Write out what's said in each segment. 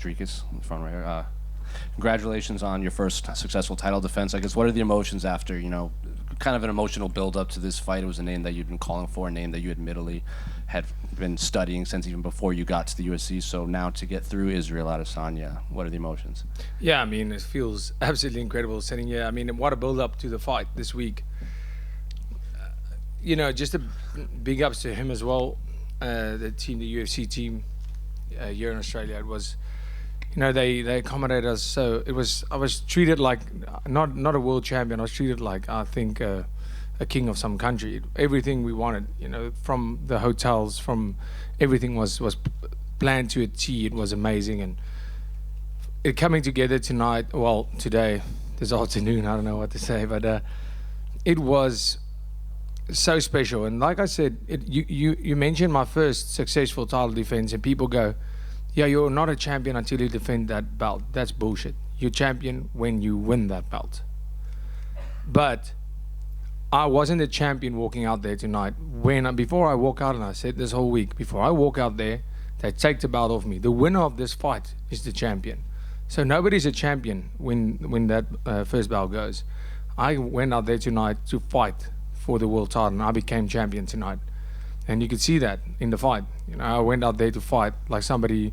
Dricus in the front right here. Congratulations on your first successful title defense. I guess, what are the emotions after, kind of an emotional build-up to this fight? It was a name that you'd been calling for, a name that you admittedly had been studying since even before you got to the UFC. So now to get through Israel Adesanya, what are the emotions? Yeah, I mean, it feels absolutely incredible sitting here. I mean, what a build-up to the fight this week. Just a big ups to him as well. The team, the UFC team here in Australia, it was, they accommodated us. So I was treated like not a world champion. I was treated like, I think, a king of some country. Everything we wanted, from the hotels, from everything was planned to a T. It was amazing, and it coming together today, this afternoon. I don't know what to say, but it was so special. And like I said, you mentioned my first successful title defense, and people go, yeah, you're not a champion until you defend that belt. That's bullshit. You're champion when you win that belt. But I wasn't a champion walking out there tonight. Before I walk out, and I said this whole week, before I walk out there, they take the belt off me. The winner of this fight is the champion. So nobody's a champion when that first belt goes. I went out there tonight to fight for the world title, and I became champion tonight. And you could see that in the fight. I went out there to fight like somebody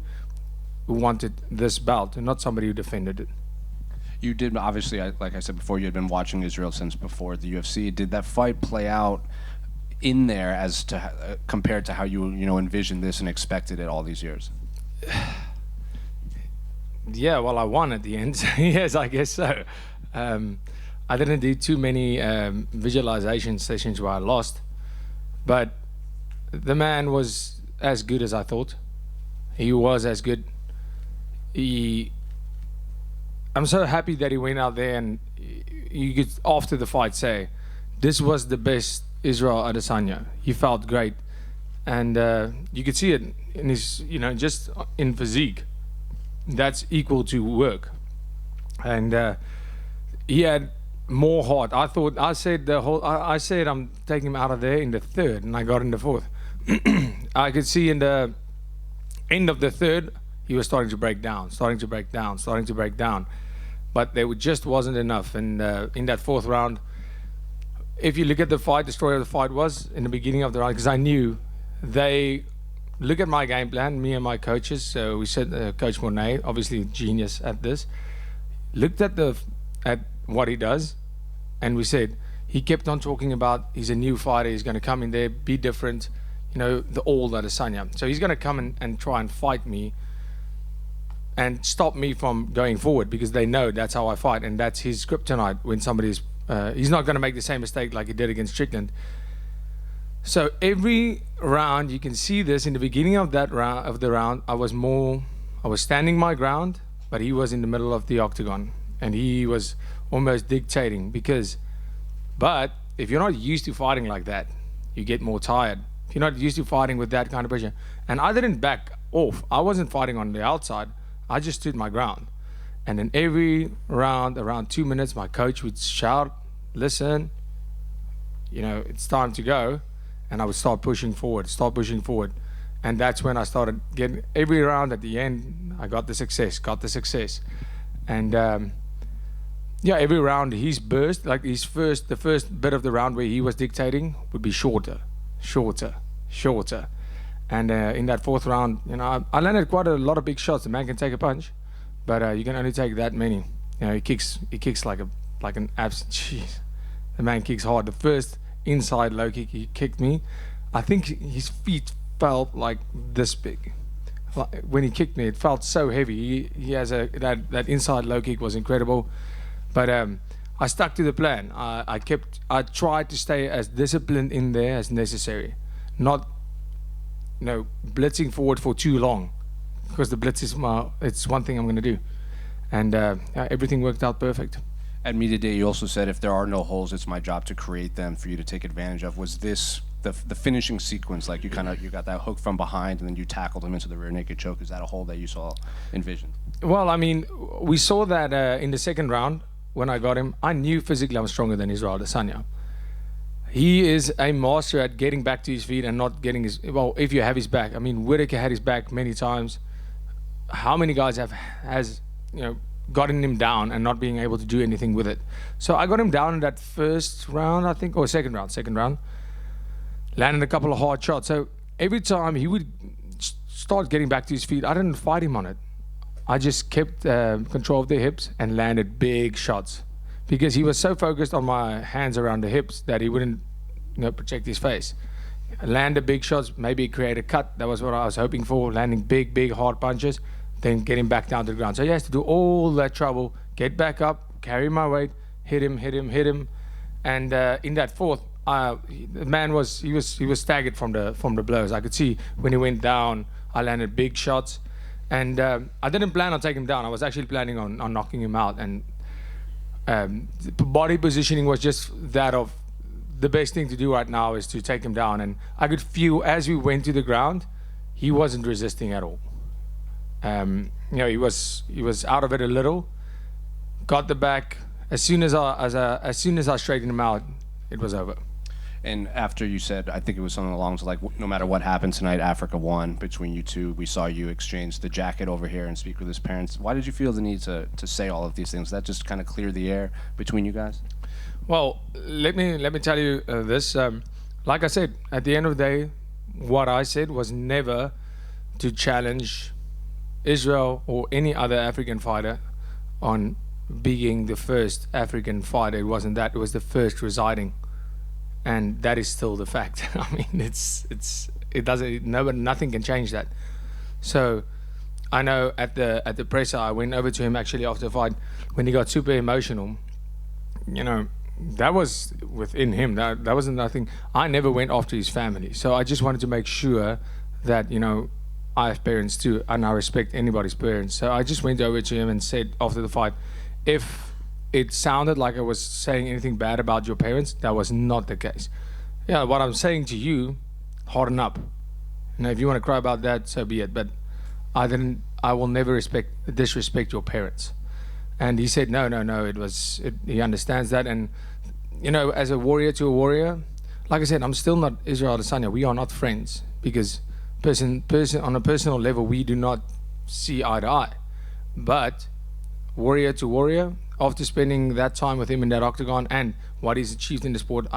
who wanted this belt and not somebody who defended it. You did, obviously, like I said before, you had been watching Israel since before the UFC. Did that fight play out in there as to compared to how you envisioned this and expected it all these years? Yeah, well, I won at the end. Yes, I guess so. I didn't do too many visualization sessions where I lost, but the man was as good as I thought. He was as good. I'm so happy that he went out there, and you could, after the fight, say, this was the best Israel Adesanya. He felt great. And you could see it in his, just in physique. That's equal to work. And he had more heart. I said I'm taking him out of there in the third, and I got in the fourth. I could see in the end of the third, he was starting to break down. But there just wasn't enough. And in that fourth round, if you look at the fight, the story of the fight was in the beginning of the round, because I knew they look at my game plan, me and my coaches. So we said, Coach Monet, obviously genius at this, looked at what he does, and we said, he kept on talking about he's a new fighter, he's going to come in there, be different, the old Adesanya. So he's going to come and try and fight me and stop me from going forward, because they know that's how I fight, and that's his kryptonite. When somebody's he's not going to make the same mistake like he did against Strickland. So every round, you can see this in the beginning of the round, I was standing my ground, but he was in the middle of the octagon, and he was almost dictating. But if you're not used to fighting like that, you get more tired. If you're not used to fighting with that kind of pressure. And I didn't back off. I wasn't fighting on the outside. I just stood my ground. And then every round, around 2 minutes, my coach would shout, listen, it's time to go. And I would start pushing forward. And that's when I started getting, every round at the end, I got the success. And every round his burst, like the first bit of the round where he was dictating would be shorter. And in that fourth round, I landed quite a lot of big shots. The man can take a punch, but you can only take that many. He kicks like an absent. Jeez, the man kicks hard. The first inside low kick he kicked me, I think his feet felt like this big. When he kicked me, it felt so heavy. He has that inside low kick was incredible, but I stuck to the plan. I tried to stay as disciplined in there as necessary, not blitzing forward for too long, because the blitz is it's one thing I'm going to do, and everything worked out perfect. At media day, you also said, if there are no holes, it's my job to create them for you to take advantage of. Was this the finishing sequence, like you got that hook from behind and then you tackled him into the rear naked choke? Is that a hole that you saw envisioned? Well, I mean, we saw that in the second round when I got him. I knew physically I'm stronger than Israel Adesanya. He is a master at getting back to his feet and not getting his, well, if you have his back. I mean, Whittaker had his back many times. how many guys has gotten him down and not being able to do anything with it. So I got him down in that first round, I think, or second round. Landed a couple of hard shots. So every time he would start getting back to his feet, I didn't fight him on it. I just kept control of the hips and landed big shots because he was so focused on my hands around the hips that he wouldn't protect his face. Landed big shots, maybe create a cut. That was what I was hoping for, landing big, hard punches, then get him back down to the ground. So he has to do all that trouble, get back up, carry my weight, hit him. And in that fourth, the man was staggered from the blows. I could see when he went down, I landed big shots. And I didn't plan on taking him down. I was actually planning on knocking him out. And body positioning was just that of the best thing to do right now is to take him down. And I could feel as we went to the ground, he wasn't resisting at all. He was out of it a little. Got the back. As soon as I straightened him out, it was over. And after you said, I think it was something along the like, no matter what happened tonight, Africa won between you two. We saw you exchange the jacket over here and speak with his parents. Why did you feel the need to say all of these things? That just kind of clear the air between you guys? Well, let me tell you this. Like I said, at the end of the day, what I said was never to challenge Israel or any other African fighter on being the first African fighter. It wasn't that. It was the first residing. And that is still the fact. I mean, nothing can change that. So I know at the presser, I went over to him actually after the fight when he got super emotional. That was within him. That wasn't nothing. I never went after his family. So I just wanted to make sure that, I have parents too, and I respect anybody's parents. So I just went over to him and said after the fight, if it sounded like I was saying anything bad about your parents, that was not the case. Yeah, what I'm saying to you, harden up. If you want to cry about that, so be it. But I will never disrespect your parents. And he said, no, he understands that. And, as a warrior to a warrior, like I said, I'm still not Israel Adesanya. We are not friends because person on a personal level, we do not see eye to eye. But warrior to warrior, after spending that time with him in that octagon and what he's achieved in the sport,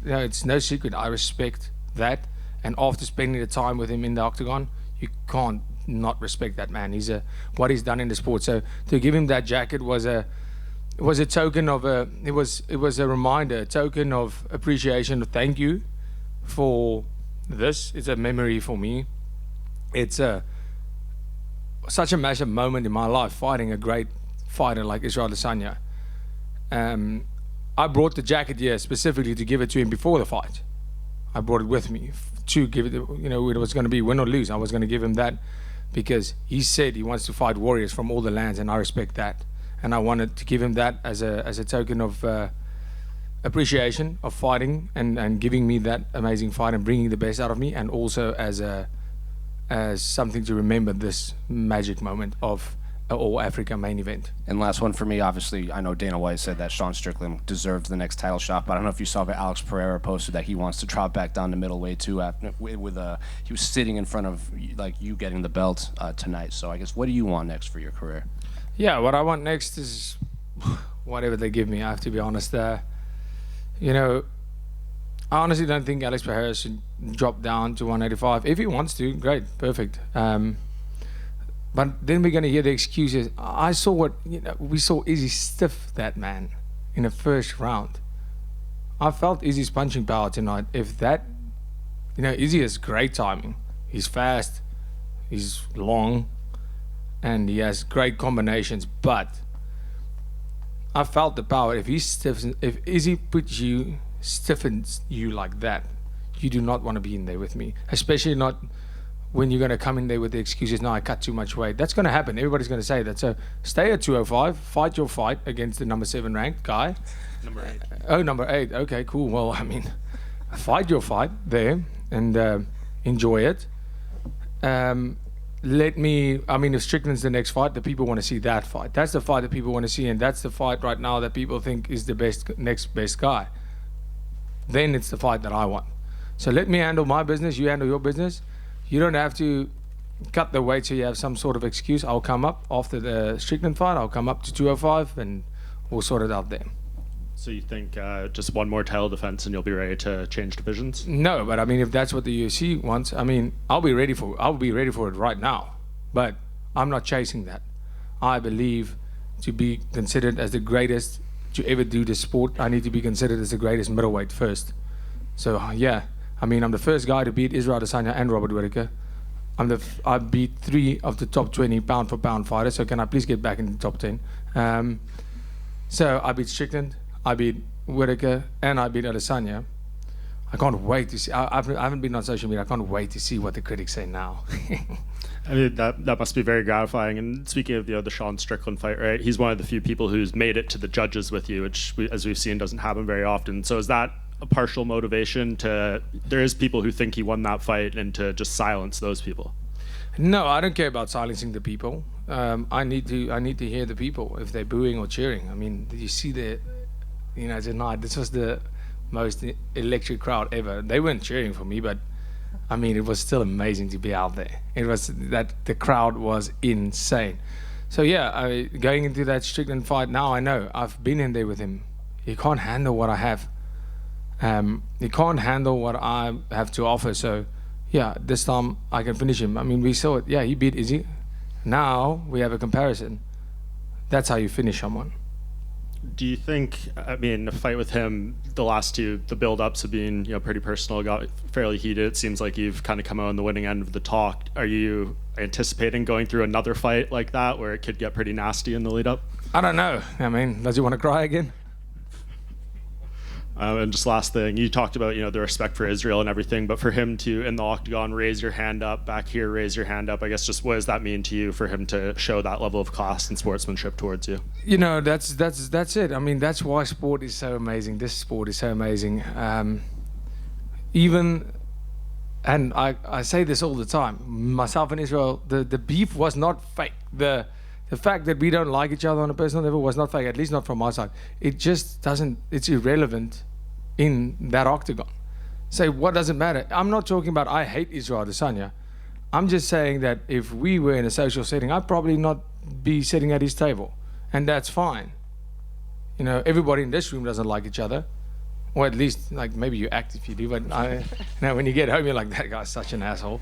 it's no secret. I respect that. And after spending the time with him in the octagon, you can't not respect that man. What he's done in the sport. So to give him that jacket was a token of it was a reminder, a token of appreciation. Thank you for this. It's a memory for me. It's such a massive moment in my life, fighting a great fighter like Israel Adesanya. I brought the jacket here specifically to give it to him before the fight. I brought it with me to give it, it was going to be win or lose. I was going to give him that because he said he wants to fight warriors from all the lands, and I respect that. And I wanted to give him that as a token of appreciation of fighting and giving me that amazing fight and bringing the best out of me, and also as something to remember this magic moment of All Africa main event. And last one for me, obviously, I know Dana White said that Sean Strickland deserves the next title shot, but I don't know if you saw that Alex Pereira posted that he wants to drop back down to middleweight too. He was sitting in front of you getting the belt tonight. So I guess, what do you want next for your career? Yeah, what I want next is whatever they give me. I have to be honest. I honestly don't think Alex Pereira should drop down to 185. If he wants to, great, perfect. But then we're going to hear the excuses. I saw we saw Izzy stiff that man in the first round. I felt Izzy's punching power tonight. If that, Izzy has great timing. He's fast, he's long, and he has great combinations. But I felt the power. If Izzy stiffens you like that, you do not want to be in there with me, especially not when you're going to come in there with the excuses, no, I cut too much weight. That's going to happen. Everybody's going to say that. So stay at 205, fight your fight against the number 7 ranked guy. Number 8. Oh, number 8. Okay, cool. Well, fight your fight there and enjoy it. If Strickland's the next fight, the people want to see that fight. That's the fight that people want to see, and that's the fight right now that people think is the next best guy. Then it's the fight that I want. So let me handle my business, you handle your business. You don't have to cut the weight so you have some sort of excuse. I'll come up after the Strickland fight. I'll come up to 205 and we'll sort it out there. So you think just one more title defense and you'll be ready to change divisions? No, but I mean, if that's what the UFC wants, I mean, I'll be ready for it right now. But I'm not chasing that. I believe to be considered as the greatest to ever do this sport, I need to be considered as the greatest middleweight first. So yeah, I mean, I'm the first guy to beat Israel Adesanya and Robert Whittaker. I beat 3 of the top 20 pound for pound fighters. So can I please get back in the top 10? So I beat Strickland, I beat Whittaker, and I beat Adesanya. I can't wait to see. I haven't been on social media. I can't wait to see what the critics say now. I mean, that must be very gratifying. And speaking of the Sean Strickland fight, right? He's one of the few people who's made it to the judges with you, which, as we've seen, doesn't happen very often. So is that a partial motivation to? There is people who think he won that fight, and to just silence those people. No, I don't care about silencing the people. I need to hear the people if they're booing or cheering. I mean, did you see tonight? This was the most electric crowd ever. They weren't cheering for me, but I mean, it was still amazing to be out there. It was that the crowd was insane. So yeah, going into that Strickland fight now, I know I've been in there with him. He can't handle what I have. He can't handle what I have to offer. So yeah, this time I can finish him. I mean, we saw it. Yeah, he beat Izzy. Now we have a comparison. That's how you finish someone. Do you think, I mean, a fight with him, the last two, the build-ups have been, pretty personal, got fairly heated. It seems like you've kind of come out on the winning end of the talk. Are you anticipating going through another fight like that where it could get pretty nasty in the lead-up? I don't know. I mean, does he want to cry again? And just last thing, you talked about, the respect for Israel and everything, but for him to, in the octagon, raise your hand up, back here, raise your hand up, I guess just what does that mean to you for him to show that level of class and sportsmanship towards you? That's it. I mean, that's why sport is so amazing. This sport is so amazing. And I say this all the time, myself and Israel, the beef was not fake. The fact that we don't like each other on a personal level was not fake, at least not from my side. It just doesn't, it's irrelevant in that octagon. So what does it matter? I'm not talking about I hate Israel Adesanya. I'm just saying that if we were in a social setting, I'd probably not be sitting at his table. And that's fine. Everybody in this room doesn't like each other. Or at least, like, maybe you act if you do, but when you get home, you're like, that guy's such an asshole.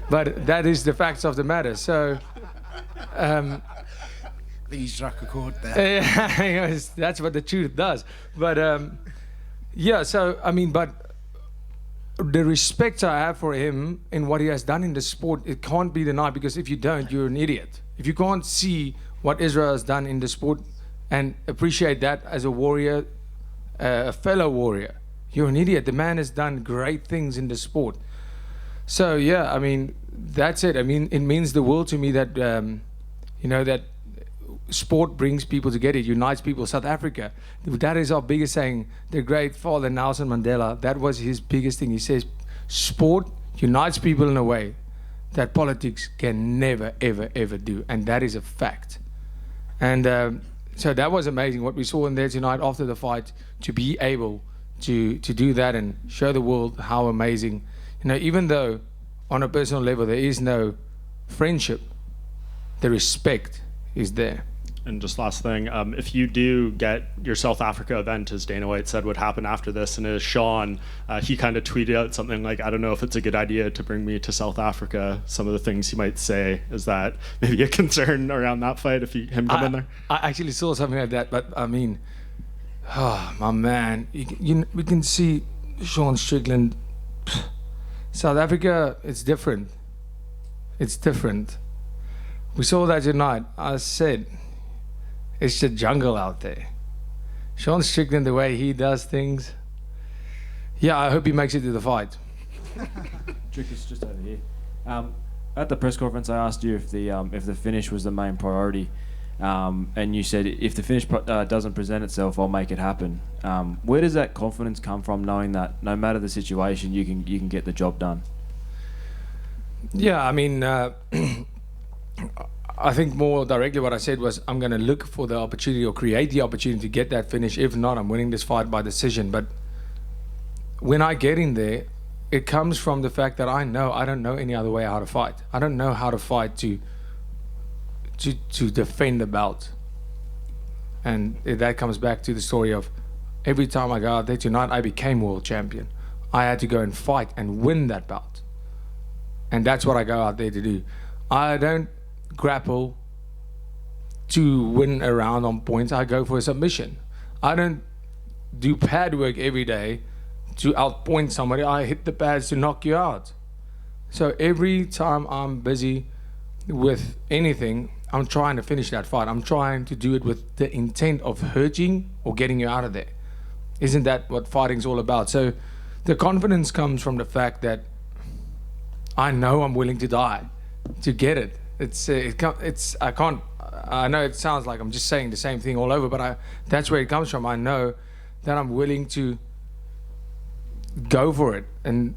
But that is the facts of the matter. So, I think he struck a chord there. that's what the truth does. But yeah, so I mean, but the respect I have for him and what he has done in the sport, it can't be denied, because if you don't, you're an idiot. If you can't see what Israel has done in the sport and appreciate that as a warrior, a fellow warrior, you're an idiot. The man has done great things in the sport. So yeah, I mean, that's it. I mean, it means the world to me that that sport brings people together, it unites people. South Africa, that is our biggest saying. The great father Nelson Mandela, that was his biggest thing. He says sport unites people in a way that politics can never, ever, ever do, and that is a fact. And so that was amazing what we saw in there tonight after the fight, to be able to do that and show the world how amazing, even though on a personal level there is no friendship, the respect is there. And just last thing, if you do get your South Africa event, as Dana White said would happen after this, and as Sean, he kind of tweeted out something like, I don't know if it's a good idea to bring me to South Africa. Some of the things he might say, is that maybe a concern around that fight if him come in there? I actually saw something like that, but I mean, my man, we can see Sean Strickland. South Africa, it's different. It's different. We saw that tonight. I said, it's the jungle out there. Sean Strickland, the way he does things. Yeah, I hope he makes it to the fight. Dricus, just over here. At the press conference, I asked you if the finish was the main priority, and you said if the finish doesn't present itself, I'll make it happen. Where does that confidence come from, knowing that no matter the situation, you can get the job done? Yeah, I mean, I think more directly what I said was I'm going to look for the opportunity or create the opportunity to get that finish. If not, I'm winning this fight by decision. But when I get in there, it comes from the fact that I know I don't know any other way how to fight. I don't know how to fight to defend the belt. And that comes back to the story of every time I go out there tonight, I became world champion. I had to go and fight and win that belt. And that's what I go out there to do. I don't grapple to win a round on points. I go for a submission. I don't do pad work every day to outpoint somebody. I hit the pads to knock you out. So every time I'm busy with anything, I'm trying to finish that fight. I'm trying to do it with the intent of hurting or getting you out of there. Isn't that what fighting's all about? So the confidence comes from the fact that I know I'm willing to die to get it. I know it sounds like I'm just saying the same thing all over, but that's where it comes from. I know that I'm willing to go for it. And,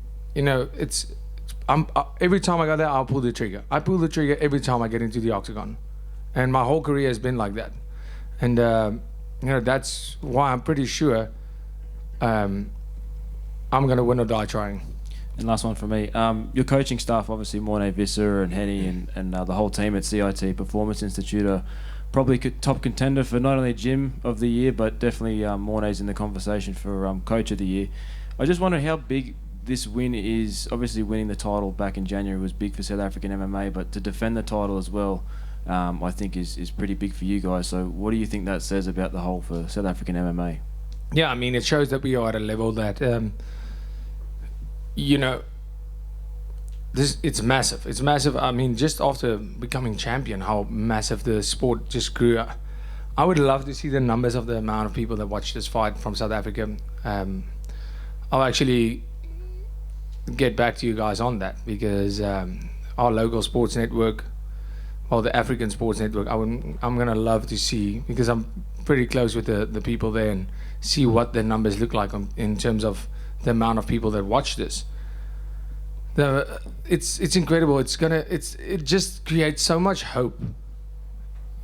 every time I go there, I'll pull the trigger. I pull the trigger every time I get into the octagon. And my whole career has been like that. And, that's why I'm pretty sure I'm going to win or die trying. And last one for me. Your coaching staff, obviously Mornay Visser and Henny and the whole team at CIT Performance Institute are probably top contender for not only Gym of the Year, but definitely Mornay's in the conversation for Coach of the Year. I just wonder how big this win is. Obviously winning the title back in January was big for South African MMA, but to defend the title as well, I think is pretty big for you guys. So what do you think that says about the whole for South African MMA? Yeah, I mean, it shows that we are at a level that... it's massive. It's massive. I mean, just after becoming champion, how massive the sport just grew. I would love to see the numbers of the amount of people that watch this fight from South Africa. I'll actually get back to you guys on that because our local sports network, or the African sports network, I'm gonna love to see, because I'm pretty close with the people there, and see what the numbers look like in terms of the amount of people that watch this. It's incredible. It just creates so much hope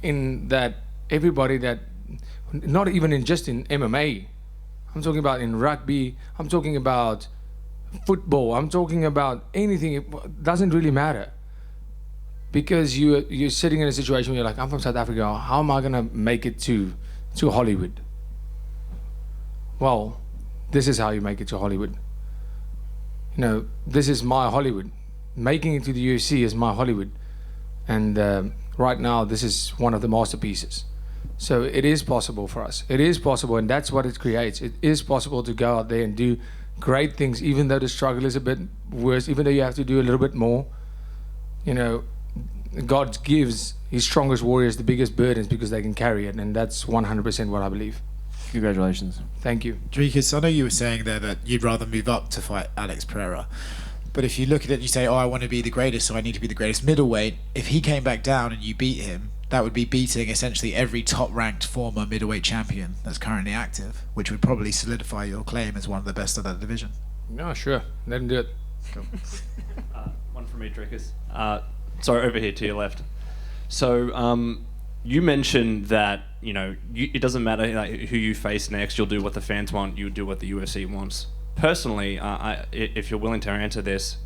in that everybody that, not even just in MMA, I'm talking about in rugby, I'm talking about football, I'm talking about anything. It doesn't really matter, because you're sitting in a situation where you're like, I'm from South Africa, how am I gonna make it to Hollywood? Well, this is how you make it to Hollywood. This is my Hollywood. Making it to the UFC is my Hollywood. And right now, this is one of the masterpieces. So it is possible for us. It is possible, and that's what it creates. It is possible to go out there and do great things, even though the struggle is a bit worse, even though you have to do a little bit more. God gives his strongest warriors the biggest burdens because they can carry it, and that's 100% what I believe. Congratulations. Thank you. Dricus, I know you were saying there that you'd rather move up to fight Alex Pereira. But if you look at it, you say, I want to be the greatest, so I need to be the greatest middleweight. If he came back down and you beat him, that would be beating essentially every top-ranked former middleweight champion that's currently active, which would probably solidify your claim as one of the best of that division. No, sure. Let him do it. Cool. One from me, Dricus. Sorry, over here to your left. So, you mentioned that, it doesn't matter who you face next, you'll do what the fans want, you do what the UFC wants. Personally, if you're willing to answer this,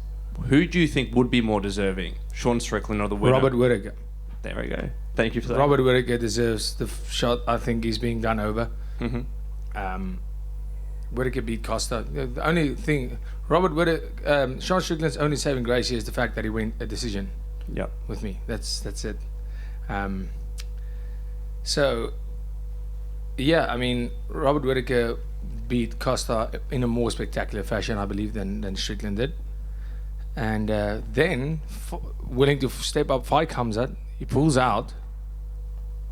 who do you think would be more deserving? Sean Strickland or the winner? Robert Whittaker. There we go. Thank you for that. Robert Whittaker deserves the shot. I think he's being done over. Mm-hmm. Whittaker beat Costa. The only thing, Sean Strickland's only saving grace here is the fact that he went a decision. Yep. With me. That's it. So, yeah, I mean, Robert Whittaker beat Costa in a more spectacular fashion, I believe, than Strickland did. And then, willing to step up fight comes out, he pulls out.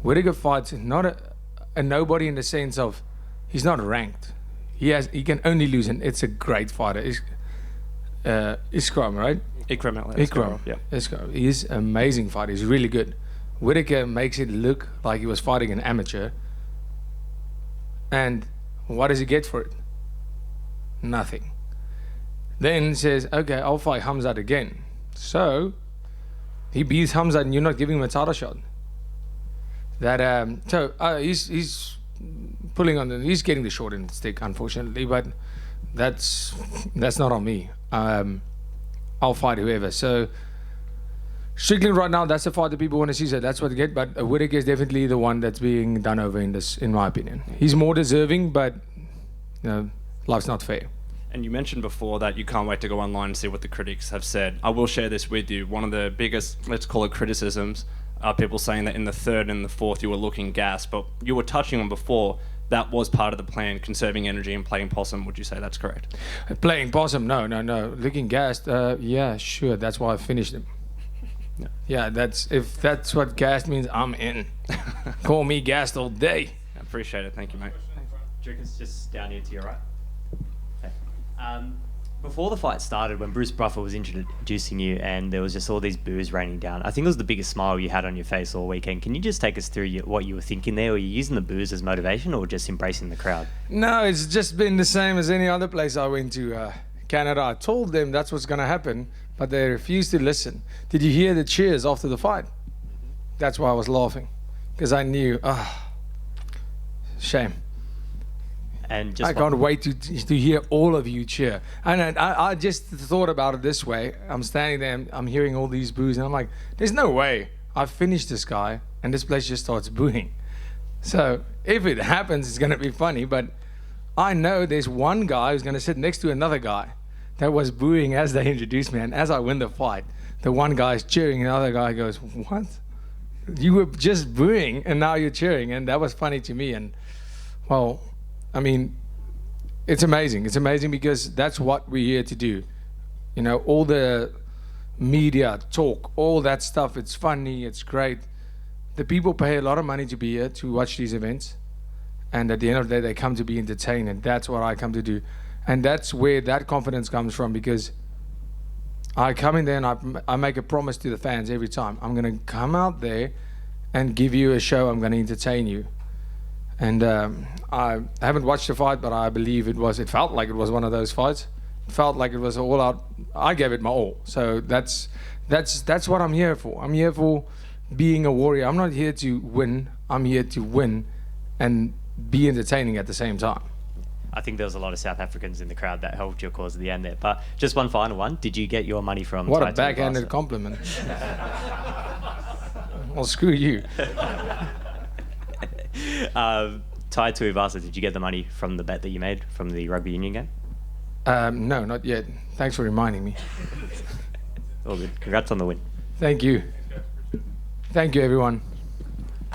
Whittaker fights not a nobody in the sense of he's not ranked. He can only lose, and it's a great fighter. Ikram, right? Ikram. Yeah. Ikram. He's an amazing fighter. He's really good. Whittaker makes it look like he was fighting an amateur. And what does he get for it? Nothing. Then says, okay, I'll fight Hamzat again. So he beats Hamzat, and you're not giving him a title shot. He's pulling on he's getting the short end of the stick, unfortunately, but that's not on me. I'll fight whoever. So Strickland right now, that's the fight that people want to see. So that's what they get. But Whittaker is definitely the one that's being done over in this, in my opinion. He's more deserving, but life's not fair. And you mentioned before that you can't wait to go online and see what the critics have said. I will share this with you. One of the biggest, let's call it criticisms, are people saying that in the third and the fourth you were looking gassed. But you were touching on before, that was part of the plan, conserving energy and playing possum. Would you say that's correct? Playing possum? No. Looking gassed? Yeah, sure. That's why I finished him. Yeah, if that's what gassed means, I'm in. Call me gassed all day. I appreciate it. Thank you, mate. Dricus, just down here to your right. Okay. Before the fight started, when Bruce Buffer was introducing you and there was just all these boos raining down, I think it was the biggest smile you had on your face all weekend. Can you just take us through what you were thinking there? Were you using the boos as motivation or just embracing the crowd? No, it's just been the same as any other place I went to. Canada. I told them that's what's going to happen, but they refused to listen. Did you hear the cheers after the fight? That's why I was laughing, because I knew, shame. And just I can't wait to hear all of you cheer. And I just thought about it this way. I'm standing there, and I'm hearing all these boos, and I'm like, there's no way I've finished this guy, and this place just starts booing. So if it happens, it's going to be funny, but I know there's one guy who's going to sit next to another guy that was booing as they introduced me. And as I win the fight, the one guy's cheering, and the other guy goes, what? You were just booing, and now you're cheering. And that was funny to me. And, well, I mean, it's amazing. It's amazing because that's what we're here to do. You know, all the media talk, all that stuff, it's funny, it's great. The people pay a lot of money to be here to watch these events. And at the end of the day, they come to be entertained, and that's what I come to do. And that's where that confidence comes from, because I come in there and I make a promise to the fans every time. I'm going to come out there and give you a show. I'm going to entertain you. And I haven't watched the fight, but I believe it felt like it was one of those fights. It felt like it was all out. I gave it my all. So that's what I'm here for. I'm here for being a warrior. I'm not here to win. I'm here to win and be entertaining at the same time. I think there was a lot of South Africans in the crowd that helped your cause at the end there. But just one final one. Did you get your money from What Tai a backhanded compliment. Well, screw you. Tai Tuivasa, did you get the money from the bet that you made from the rugby union game? No, not yet. Thanks for reminding me. All good. Congrats on the win. Thank you. Thank you, everyone.